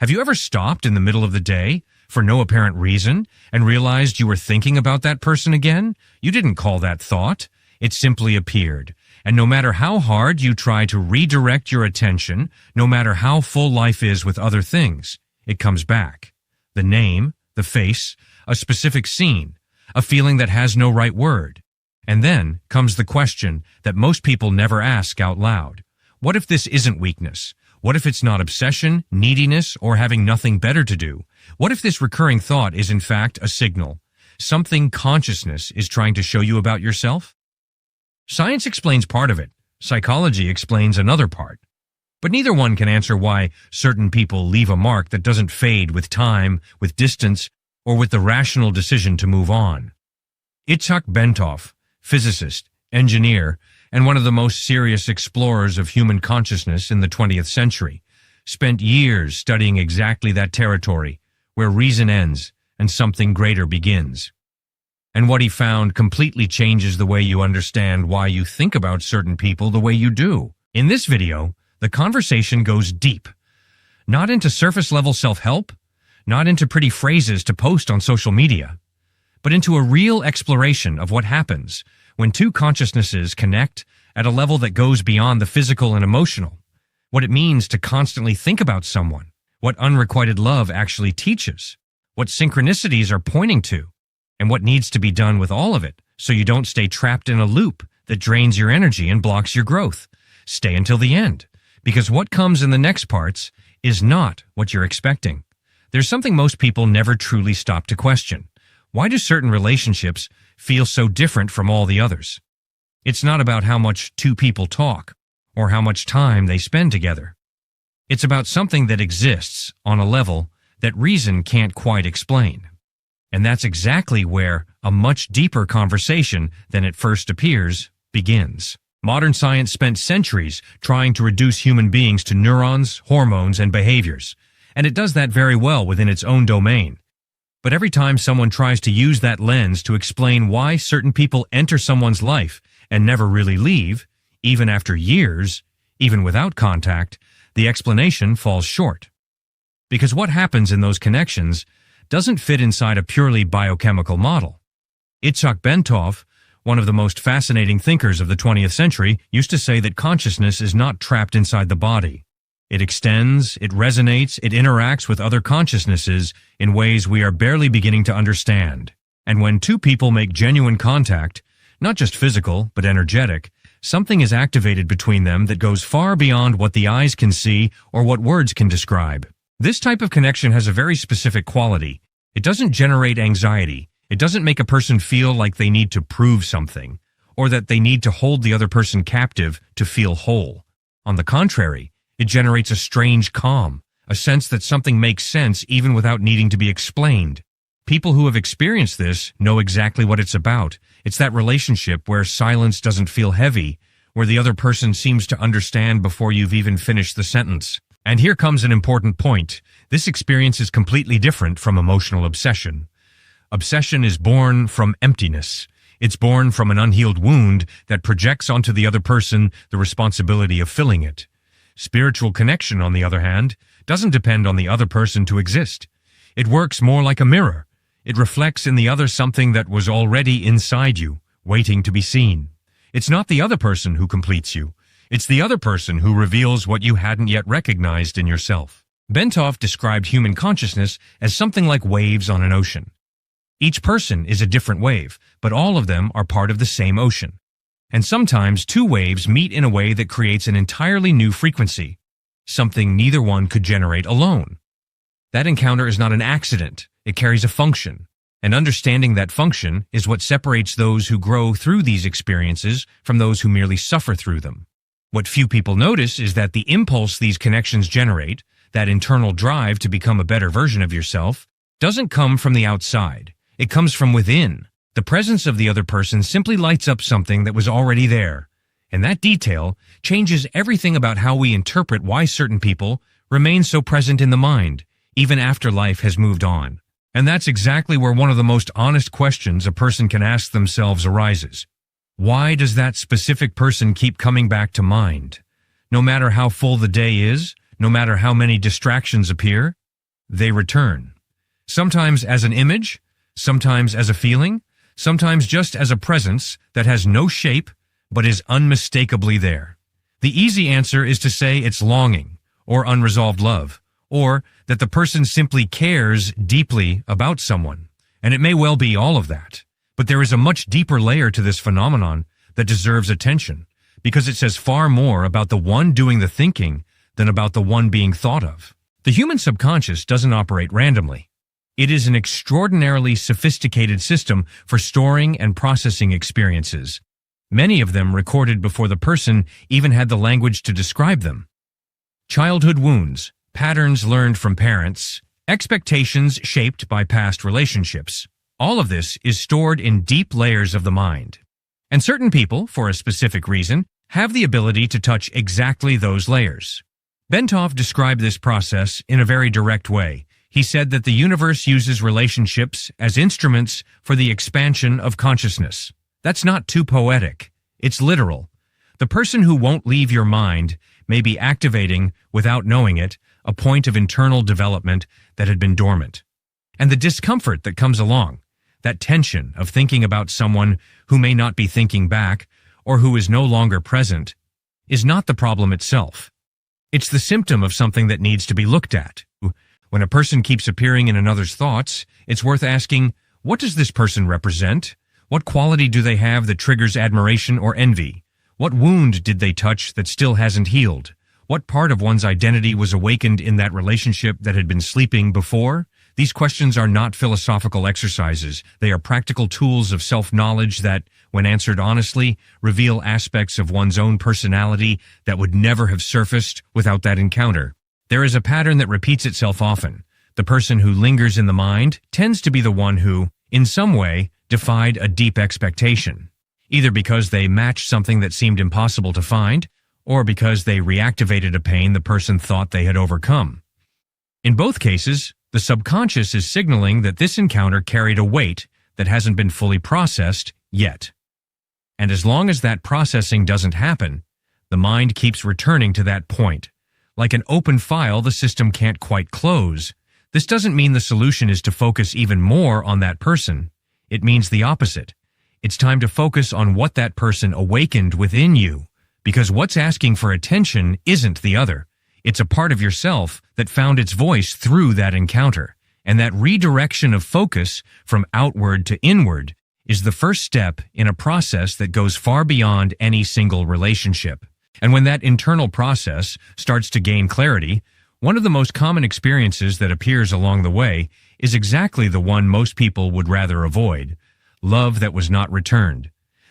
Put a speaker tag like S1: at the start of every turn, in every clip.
S1: Have you ever stopped in the middle of the day for no apparent reason and realized you were thinking about that person again? You didn't call that thought. It simply appeared. And no matter how hard you try to redirect your attention, no matter how full life is with other things, it comes back. The name, the face, a specific scene, a feeling that has no right word. And then comes the question that most people never ask out loud. What if this isn't weakness? What if it's not obsession, neediness, or having nothing better to do? What if this recurring thought is in fact a signal? Something consciousness is trying to show you about yourself? Science explains part of it. Psychology explains another part. But neither one can answer why certain people leave a mark that doesn't fade with time, with distance, or with the rational decision to move on. Itzhak Bentov, physicist, engineer, and one of the most serious explorers of human consciousness in the 20th century, spent years studying exactly that territory, where reason ends and something greater begins. And what he found completely changes the way you understand why you think about certain people the way you do. In this video, the conversation goes deep. Not into surface-level self-help, not into pretty phrases to post on social media, but into a real exploration of what happens when two consciousnesses connect at a level that goes beyond the physical and emotional, what it means to constantly think about someone, what unrequited love actually teaches, what synchronicities are pointing to, and what needs to be done with all of it so you don't stay trapped in a loop that drains your energy and blocks your growth. Stay until the end, because what comes in the next parts is not what you're expecting. There's something most people never truly stop to question. Why do certain relationships feel so different from all the others? It's not about how much two people talk or how much time they spend together. It's about something that exists on a level that reason can't quite explain. And that's exactly where a much deeper conversation than it first appears begins. Modern science spent centuries trying to reduce human beings to neurons, hormones, and behaviors, and it does that very well within its own domain. But every time someone tries to use that lens to explain why certain people enter someone's life and never really leave, even after years, even without contact, the explanation falls short. Because what happens in those connections doesn't fit inside a purely biochemical model. Itzhak Bentov, one of the most fascinating thinkers of the 20th century, used to say that consciousness is not trapped inside the body. It extends, it resonates, it interacts with other consciousnesses in ways we are barely beginning to understand. And when two people make genuine contact, not just physical, but energetic, something is activated between them that goes far beyond what the eyes can see or what words can describe. This type of connection has a very specific quality. It doesn't generate anxiety. It doesn't make a person feel like they need to prove something, or that they need to hold the other person captive to feel whole. On the contrary, it generates a strange calm, a sense that something makes sense even without needing to be explained. People who have experienced this know exactly what it's about. It's that relationship where silence doesn't feel heavy, where the other person seems to understand before you've even finished the sentence. And here comes an important point. This experience is completely different from emotional obsession. Obsession is born from emptiness. It's born from an unhealed wound that projects onto the other person the responsibility of filling it. Spiritual connection, on the other hand, doesn't depend on the other person to exist. It works more like a mirror. It reflects in the other something that was already inside you, waiting to be seen. It's not the other person who completes you. It's the other person who reveals what you hadn't yet recognized in yourself. Bentov described human consciousness as something like waves on an ocean. Each person is a different wave, but all of them are part of the same ocean. And sometimes two waves meet in a way that creates an entirely new frequency, something neither one could generate alone. That encounter is not an accident. It carries a function. And understanding that function is what separates those who grow through these experiences from those who merely suffer through them. What few people notice is that the impulse these connections generate, that internal drive to become a better version of yourself, doesn't come from the outside. It comes from within. The presence of the other person simply lights up something that was already there. And that detail changes everything about how we interpret why certain people remain so present in the mind, even after life has moved on. And that's exactly where one of the most honest questions a person can ask themselves arises. Why does that specific person keep coming back to mind? No matter how full the day is, no matter how many distractions appear, they return. Sometimes as an image, sometimes as a feeling, sometimes just as a presence that has no shape but is unmistakably there. The easy answer is to say it's longing, or unresolved love, or that the person simply cares deeply about someone. And it may well be all of that. But there is a much deeper layer to this phenomenon that deserves attention, because it says far more about the one doing the thinking than about the one being thought of. The human subconscious doesn't operate randomly. It is an extraordinarily sophisticated system for storing and processing experiences, many of them recorded before the person even had the language to describe them. Childhood wounds, patterns learned from parents, expectations shaped by past relationships. All of this is stored in deep layers of the mind. And certain people, for a specific reason, have the ability to touch exactly those layers. Bentov described this process in a very direct way. He said that the universe uses relationships as instruments for the expansion of consciousness. That's not too poetic. It's literal. The person who won't leave your mind may be activating, without knowing it, a point of internal development that had been dormant. And the discomfort that comes along, that tension of thinking about someone who may not be thinking back or who is no longer present, is not the problem itself. It's the symptom of something that needs to be looked at. When a person keeps appearing in another's thoughts, it's worth asking, what does this person represent? What quality do they have that triggers admiration or envy? What wound did they touch that still hasn't healed? What part of one's identity was awakened in that relationship that had been sleeping before? These questions are not philosophical exercises. They are practical tools of self-knowledge that, when answered honestly, reveal aspects of one's own personality that would never have surfaced without that encounter. There is a pattern that repeats itself often. The person who lingers in the mind tends to be the one who, in some way, defied a deep expectation, either because they matched something that seemed impossible to find, or because they reactivated a pain the person thought they had overcome. In both cases, the subconscious is signaling that this encounter carried a weight that hasn't been fully processed yet. And as long as that processing doesn't happen, the mind keeps returning to that point. Like an open file the system can't quite close. This doesn't mean the solution is to focus even more on that person. It means the opposite. It's time to focus on what that person awakened within you, because what's asking for attention isn't the other. It's a part of yourself that found its voice through that encounter. And that redirection of focus from outward to inward is the first step in a process that goes far beyond any single relationship. And when that internal process starts to gain clarity, one of the most common experiences that appears along the way is exactly the one most people would rather avoid: love that was not returned.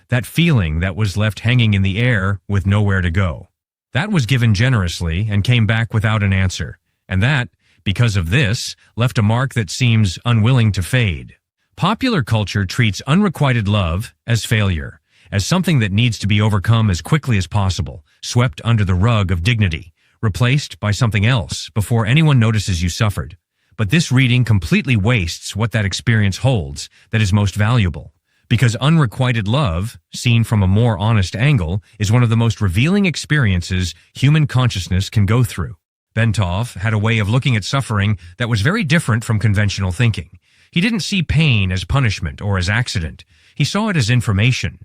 S1: That feeling that was left hanging in the air with nowhere to go. That was given generously and came back without an answer. And that, because of this, left a mark that seems unwilling to fade. Popular culture treats unrequited love as failure, as something that needs to be overcome as quickly as possible, swept under the rug of dignity, replaced by something else before anyone notices you suffered. But this reading completely wastes what that experience holds that is most valuable, because unrequited love, seen from a more honest angle, is one of the most revealing experiences human consciousness can go through. Bentov had a way of looking at suffering that was very different from conventional thinking. He didn't see pain as punishment or as accident. He saw it as information,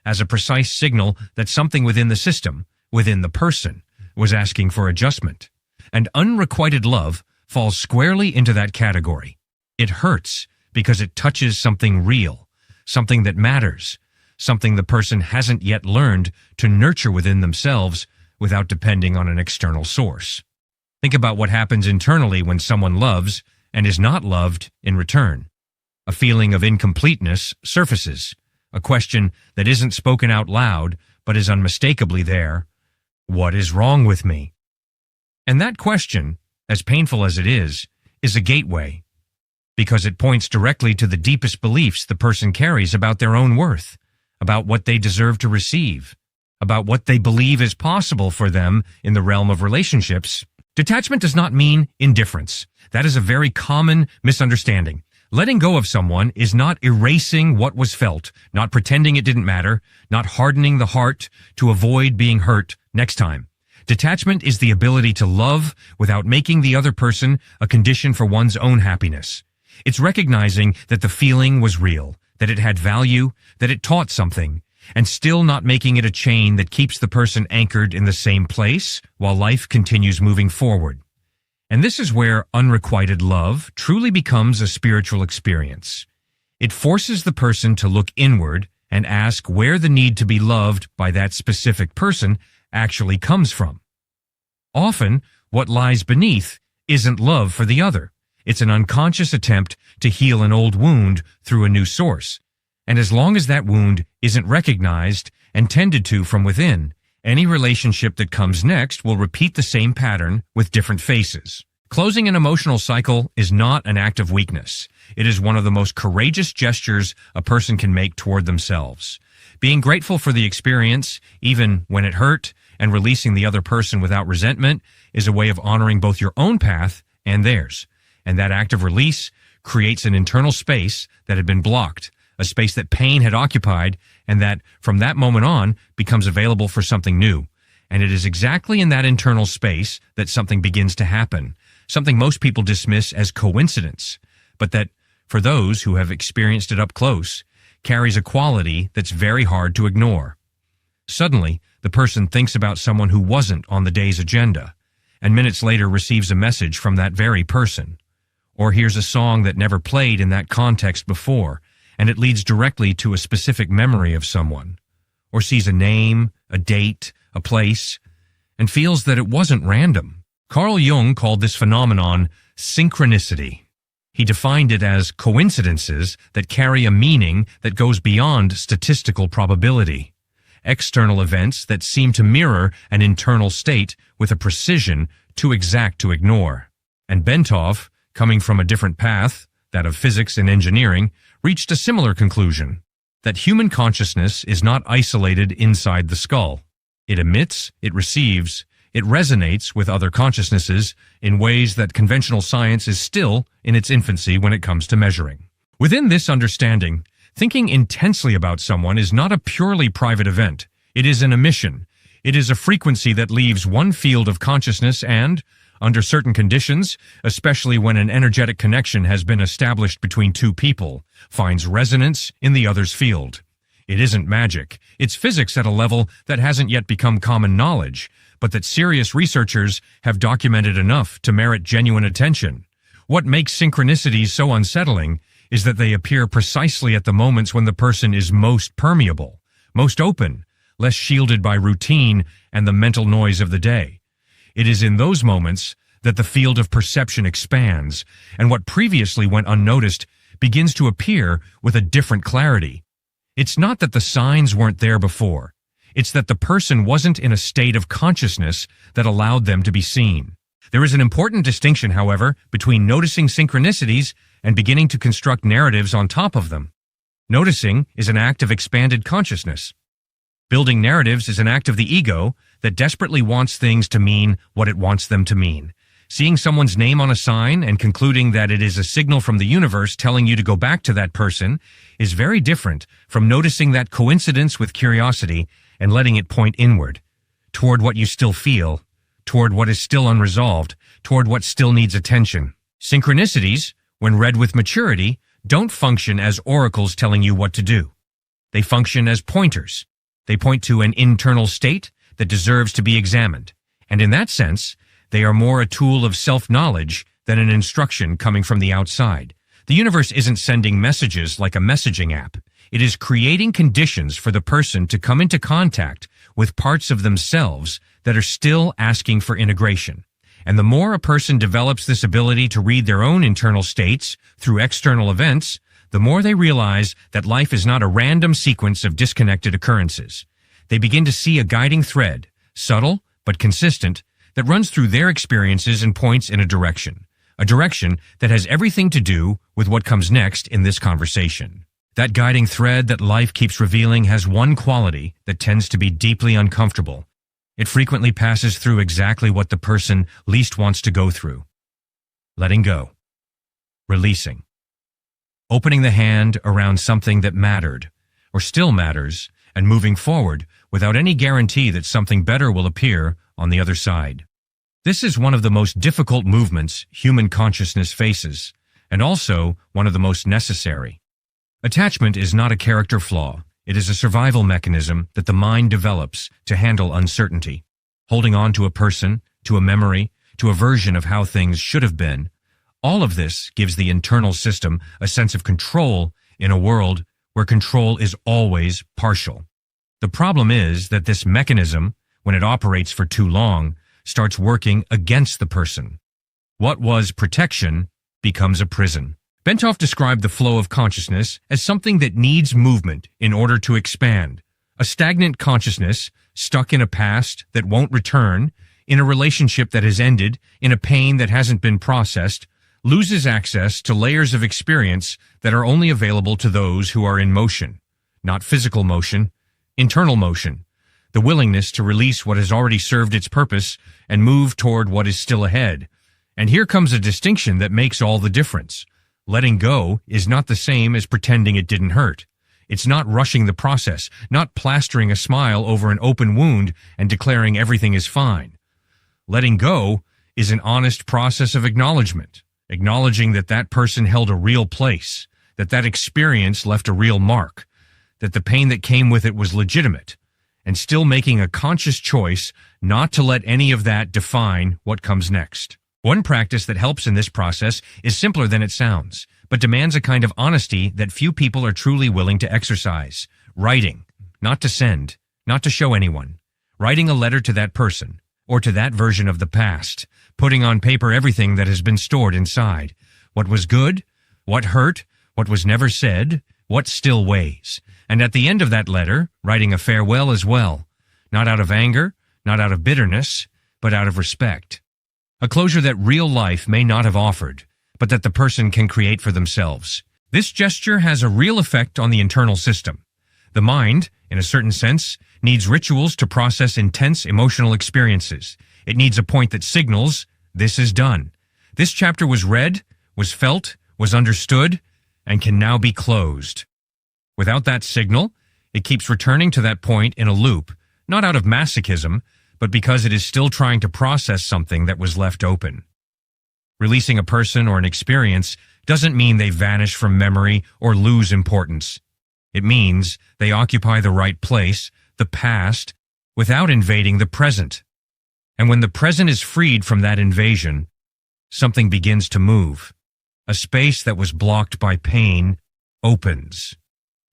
S1: as a precise signal that something within the system, within the person, was asking for adjustment. And unrequited love falls squarely into that category. It hurts because it touches something real, something that matters, something the person hasn't yet learned to nurture within themselves without depending on an external source. Think about what happens internally when someone loves and is not loved in return. A feeling of incompleteness surfaces, a question that isn't spoken out loud but is unmistakably there. What is wrong with me? And that question, as painful as it is a gateway, because it points directly to the deepest beliefs the person carries about their own worth, about what they deserve to receive, about what they believe is possible for them in the realm of relationships. Detachment does not mean indifference. That is a very common misunderstanding. Letting go of someone is not erasing what was felt, not pretending it didn't matter, not hardening the heart to avoid being hurt next time. Detachment is the ability to love without making the other person a condition for one's own happiness. It's recognizing that the feeling was real, that it had value, that it taught something, and still not making it a chain that keeps the person anchored in the same place while life continues moving forward. And this is where unrequited love truly becomes a spiritual experience. It forces the person to look inward and ask where the need to be loved by that specific person actually comes from. Often, what lies beneath isn't love for the other. It's an unconscious attempt to heal an old wound through a new source. And as long as that wound isn't recognized and tended to from within, any relationship that comes next will repeat the same pattern with different faces. Closing an emotional cycle is not an act of weakness. It is one of the most courageous gestures a person can make toward themselves. Being grateful for the experience, even when it hurt, and releasing the other person without resentment is a way of honoring both your own path and theirs. And that act of release creates an internal space that had been blocked, a space that pain had occupied, and that, from that moment on, becomes available for something new. And it is exactly in that internal space that something begins to happen, something most people dismiss as coincidence, but that, for those who have experienced it up close, carries a quality that's very hard to ignore. Suddenly, the person thinks about someone who wasn't on the day's agenda, and minutes later receives a message from that very person, or hears a song that never played in that context before, and it leads directly to a specific memory of someone, or sees a name, a date, a place, and feels that it wasn't random. Carl Jung called this phenomenon synchronicity. He defined it as coincidences that carry a meaning that goes beyond statistical probability, external events that seem to mirror an internal state with a precision too exact to ignore. And Bentov, coming from a different path, that of physics and engineering, reached a similar conclusion, that human consciousness is not isolated inside the skull. It emits, it receives, it resonates with other consciousnesses in ways that conventional science is still in its infancy when it comes to measuring. Within this understanding, thinking intensely about someone is not a purely private event. It is an emission. It is a frequency that leaves one field of consciousness and, under certain conditions, especially when an energetic connection has been established between two people, finds resonance in the other's field. It isn't magic. It's physics at a level that hasn't yet become common knowledge, but that serious researchers have documented enough to merit genuine attention. What makes synchronicities so unsettling is that they appear precisely at the moments when the person is most permeable, most open, less shielded by routine and the mental noise of the day. It is in those moments that the field of perception expands, and what previously went unnoticed begins to appear with a different clarity. It's not that the signs weren't there before. It's that the person wasn't in a state of consciousness that allowed them to be seen. There is an important distinction, however, between noticing synchronicities and beginning to construct narratives on top of them. Noticing is an act of expanded consciousness. Building narratives is an act of the ego that desperately wants things to mean what it wants them to mean. Seeing someone's name on a sign and concluding that it is a signal from the universe telling you to go back to that person is very different from noticing that coincidence with curiosity and letting it point inward, toward what you still feel, toward what is still unresolved, toward what still needs attention. Synchronicities, when read with maturity, don't function as oracles telling you what to do. They function as pointers. They point to an internal state that deserves to be examined, and in that sense, they are more a tool of self-knowledge than an instruction coming from the outside. The universe isn't sending messages like a messaging app. It is creating conditions for the person to come into contact with parts of themselves that are still asking for integration. And the more a person develops this ability to read their own internal states through external events, the more they realize that life is not a random sequence of disconnected occurrences. They begin to see a guiding thread, subtle but consistent, that runs through their experiences and points in a direction that has everything to do with what comes next in this conversation. That guiding thread that life keeps revealing has one quality that tends to be deeply uncomfortable. It frequently passes through exactly what the person least wants to go through. Letting go. Releasing. Opening the hand around something that mattered, or still matters, and moving forward without any guarantee that something better will appear on the other side. This is one of the most difficult movements human consciousness faces, and also one of the most necessary. Attachment is not a character flaw. It is a survival mechanism that the mind develops to handle uncertainty. Holding on to a person, to a memory, to a version of how things should have been, all of this gives the internal system a sense of control in a world where control is always partial. The problem is that this mechanism, when it operates for too long, starts working against the person. What was protection becomes a prison. Bentov described the flow of consciousness as something that needs movement in order to expand. A stagnant consciousness, stuck in a past that won't return, in a relationship that has ended, in a pain that hasn't been processed, loses access to layers of experience that are only available to those who are in motion. Not physical motion, internal motion. The willingness to release what has already served its purpose and move toward what is still ahead. And here comes a distinction that makes all the difference. Letting go is not the same as pretending it didn't hurt. It's not rushing the process, not plastering a smile over an open wound and declaring everything is fine. Letting go is an honest process of acknowledgement, acknowledging that that person held a real place, that that experience left a real mark, that the pain that came with it was legitimate, and still making a conscious choice not to let any of that define what comes next. One practice that helps in this process is simpler than it sounds, but demands a kind of honesty that few people are truly willing to exercise. Writing, not to send, not to show anyone. Writing a letter to that person, or to that version of the past, putting on paper everything that has been stored inside. What was good, what hurt, what was never said, what still weighs. And at the end of that letter, writing a farewell as well. Not out of anger, not out of bitterness, but out of respect. A closure that real life may not have offered, but that the person can create for themselves. This gesture has a real effect on the internal system. The mind, in a certain sense, needs rituals to process intense emotional experiences. It needs a point that signals, this is done. This chapter was read, was felt, was understood, and can now be closed. Without that signal, it keeps returning to that point in a loop, not out of masochism, but because it is still trying to process something that was left open. Releasing a person or an experience doesn't mean they vanish from memory or lose importance. It means they occupy the right place, the past, without invading the present. And when the present is freed from that invasion, something begins to move. A space that was blocked by pain opens.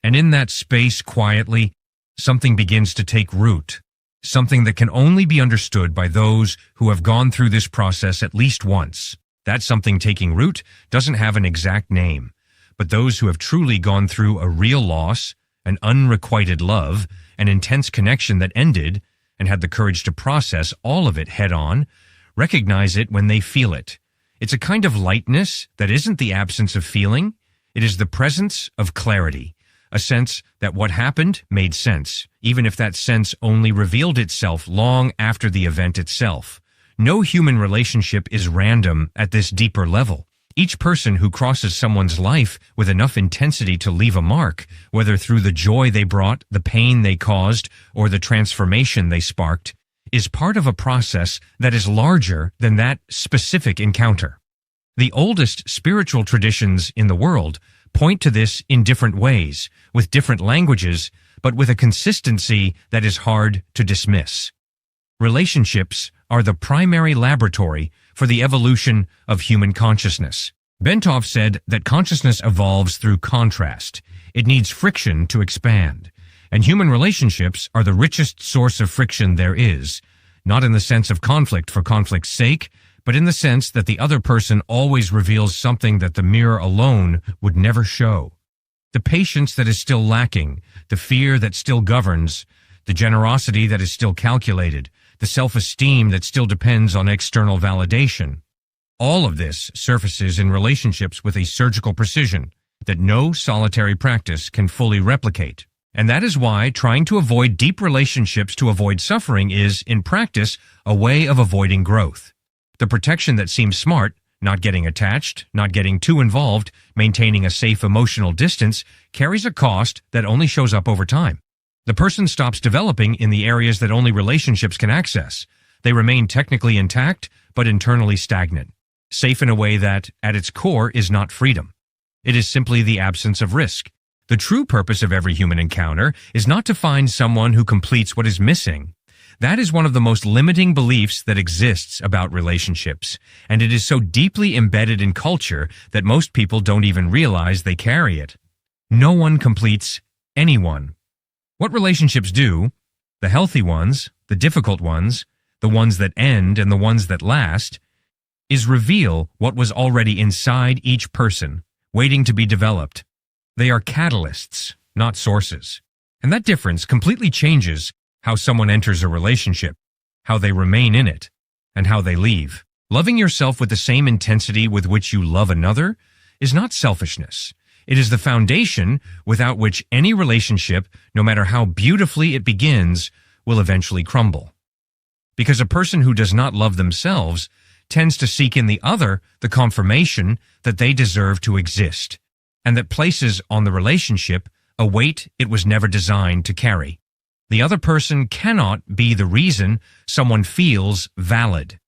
S1: And in that space, quietly, something begins to take root. Something that can only be understood by those who have gone through this process at least once. That something taking root doesn't have an exact name, but those who have truly gone through a real loss, an unrequited love, an intense connection that ended, and had the courage to process all of it head-on, recognize it when they feel it. It's a kind of lightness that isn't the absence of feeling. It is the presence of clarity, a sense that what happened made sense, even if that sense only revealed itself long after the event itself. No human relationship is random at this deeper level. Each person who crosses someone's life with enough intensity to leave a mark, whether through the joy they brought, the pain they caused, or the transformation they sparked, is part of a process that is larger than that specific encounter. The oldest spiritual traditions in the world point to this in different ways, with different languages, but with a consistency that is hard to dismiss. Relationships are the primary laboratory for the evolution of human consciousness. Bentov said that consciousness evolves through contrast. It needs friction to expand. And human relationships are the richest source of friction there is, not in the sense of conflict for conflict's sake, but in the sense that the other person always reveals something that the mirror alone would never show. The patience that is still lacking, the fear that still governs, the generosity that is still calculated, the self-esteem that still depends on external validation. All of this surfaces in relationships with a surgical precision that no solitary practice can fully replicate. And that is why trying to avoid deep relationships to avoid suffering is, in practice, a way of avoiding growth. The protection that seems smart, not getting attached, not getting too involved, maintaining a safe emotional distance, carries a cost that only shows up over time. The person stops developing in the areas that only relationships can access. They remain technically intact, but internally stagnant, safe in a way that, at its core, is not freedom. It is simply the absence of risk. The true purpose of every human encounter is not to find someone who completes what is missing. That is one of the most limiting beliefs that exists about relationships, and it is so deeply embedded in culture that most people don't even realize they carry it. No one completes anyone. What relationships do, the healthy ones, the difficult ones, the ones that end and the ones that last, is reveal what was already inside each person, waiting to be developed. They are catalysts, not sources. And that difference completely changes how someone enters a relationship, how they remain in it, and how they leave. Loving yourself with the same intensity with which you love another is not selfishness. It is the foundation without which any relationship, no matter how beautifully it begins, will eventually crumble. Because a person who does not love themselves tends to seek in the other the confirmation that they deserve to exist, and that places on the relationship a weight it was never designed to carry. The other person cannot be the reason someone feels valid.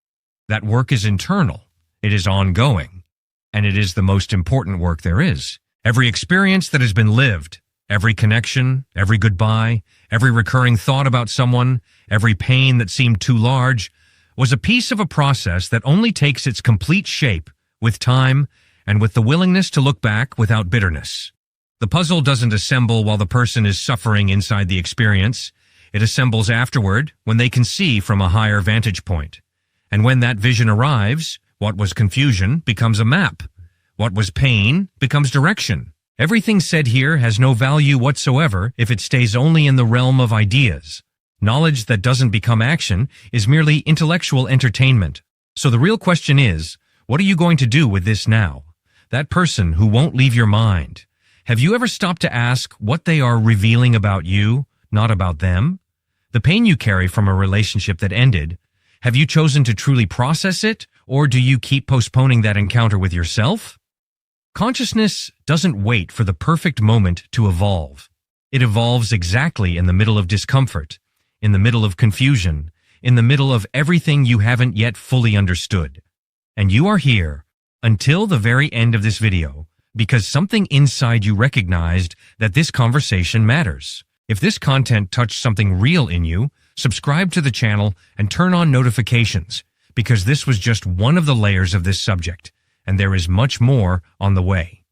S1: That work is internal, it is ongoing, and it is the most important work there is. Every experience that has been lived, every connection, every goodbye, every recurring thought about someone, every pain that seemed too large, was a piece of a process that only takes its complete shape with time and with the willingness to look back without bitterness. The puzzle doesn't assemble while the person is suffering inside the experience. It assembles afterward when they can see from a higher vantage point. And when that vision arrives, what was confusion becomes a map. What was pain becomes direction. Everything said here has no value whatsoever if it stays only in the realm of ideas. Knowledge that doesn't become action is merely intellectual entertainment. So the real question is, what are you going to do with this now? That person who won't leave your mind. Have you ever stopped to ask what they are revealing about you, not about them? The pain you carry from a relationship that ended, have you chosen to truly process it, or do you keep postponing that encounter with yourself? Consciousness doesn't wait for the perfect moment to evolve. It evolves exactly in the middle of discomfort, in the middle of confusion, in the middle of everything you haven't yet fully understood. And you are here until the very end of this video because something inside you recognized that this conversation matters. If this content touched something real in you, subscribe to the channel and turn on notifications because this was just one of the layers of this subject, and there is much more on the way.